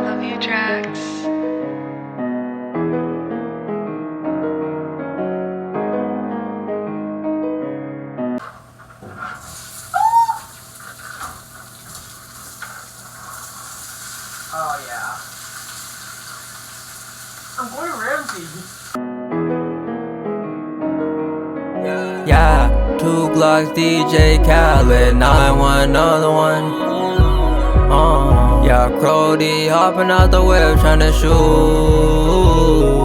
love you, Drax. Oh yeah. I'm going Ramsey. Yeah, 2 Glocks, DJ Khaled, now I want another one. Yeah, Crody hopping out the whip tryna shoot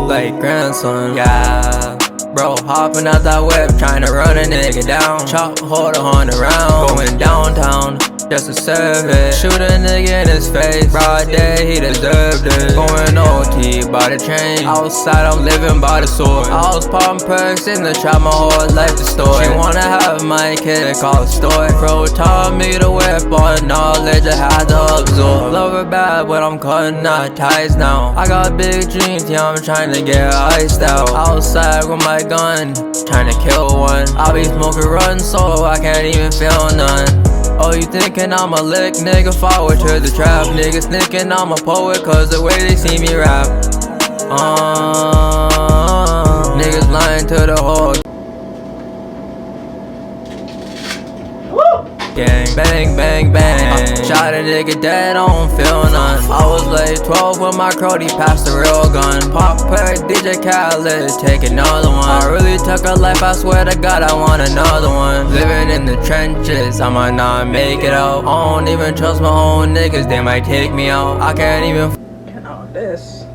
like grandson. Yeah, bro hopping out that whip tryna run a nigga down. Chop, hold 100 rounds, going downtown just to serve it. Shoot a nigga in his face, broad day, he deserved it. Going OT by the train, outside I'm living by the sword. I was popping perks in the trap, my whole life distorted. She wanna have my kid call a story. Bro taught me to whip on knowledge I had to absorb. Love her bad, but I'm cutting out ties now. I got big dreams, yeah, I'm trying to get iced out. Outside with my gun, trying to kill one. I'll be smoking run so I can't even feel none. Oh, you thinking I'm a lick, nigga, forward to the trap. Niggas thinking I'm a poet cause the way they see me rap. Niggas lying to the whole gang. Bang, bang, bang. Shot a nigga dead, I don't feel none. I was like 12 when my Crody passed the real gun. Pop perk, DJ Khaled, take another one. I really took a life, I swear to God I want another one. Living in the trenches, I might not make it out. I don't even trust my own niggas, they might take me out. I can't even this.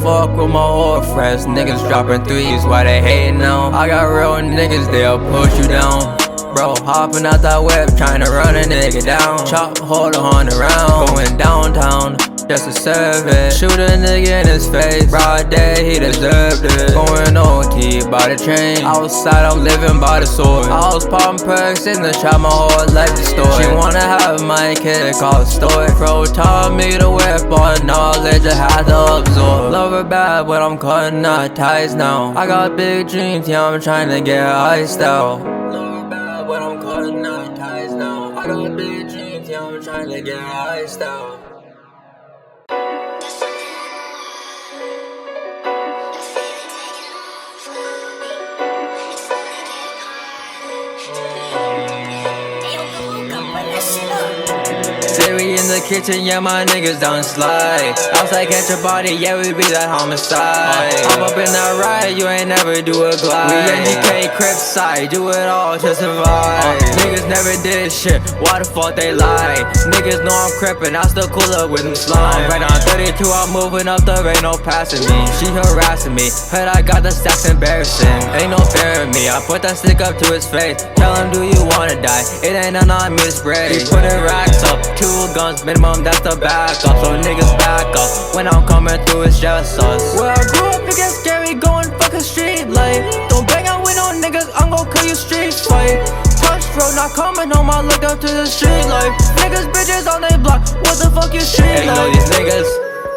fuck with my old friends. Niggas dropping threes, why they hating now? I got real niggas, they'll push you down. Bro hopping out that whip, tryna run a nigga down. Chop, hold 100 rounds, going downtown just to serve it. Shoot a nigga in his face, broad day, he deserved it. Going OT by the train, outside I'm living by the sword. I was popping perks in the trap, my whole life distorted. She wanna have my kid call a story. Bro taught me to whip on knowledge I had to absorb. Love her bad, but I'm cutting out ties now. I got big dreams, yeah, I'm trying to get iced out. Love her bad, but I'm cutting out ties now. I got big dreams, yeah, I'm trying to get iced out. Siri in the kitchen, yeah, my niggas don't slide. Outside catch a body, yeah, we be that homicide. I'm up in that ride, you ain't never do a glide. We NGK crib side, do it all to survive. Niggas never did shit, why the fuck they lie? Niggas know I'm crippin', I still cool up with them slime. Right on 32, I'm moving up, there ain't no passing me. She harassing me, heard I got the stacks embarrassing. Ain't no fear in me, I put that stick up to his face. Tell him, do you wanna die? It ain't none on me to spread. He putting racks up, 2 guns minimum, that's the backup. So niggas back up, when I'm coming through it's just us. Where I grew up it gets scary, going fucking street life. Don't bang out with no niggas, I'm gon' kill you street fight. Touch road, not coming home, I look up to the street life. Niggas bitches on they block, what the fuck you street life? Hey, know these niggas,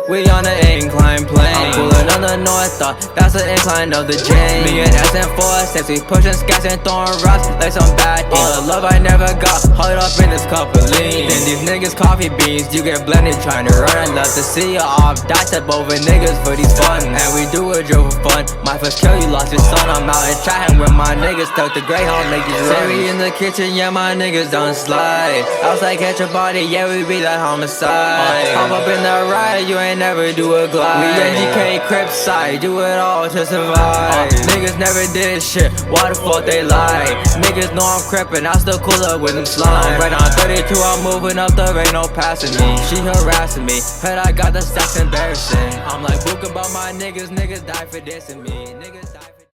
we on the incline plane. I'm pulling on the north, that's the incline of the chain. Me and SN4, we pushing scats and throwing rocks like some bad things. All the love I never got, huddled up in this cup of lean. Then these niggas coffee beans, you get blended trying to run. I love to see you off, die step over niggas for these fun. And we do it drill for fun. My first kill, you lost your son. I'm out and chatting with my niggas, tuck the Greyhound, make you run. Siri in the kitchen, yeah, my niggas don't slide. Outside catch a body, yeah, we be that homicide. Hop up in that ride, you ain't never do a glide. We NGK crib side, do it all to survive. Niggas never did shit, why the fuck they lie? Niggas know I'm crippin', I still cool up with them slime. Right on 32, I'm moving up, there ain't no passing me. She harassing me, heard I got the stacks embarrassing. I'm like book about my niggas, niggas die for dissing me. Niggas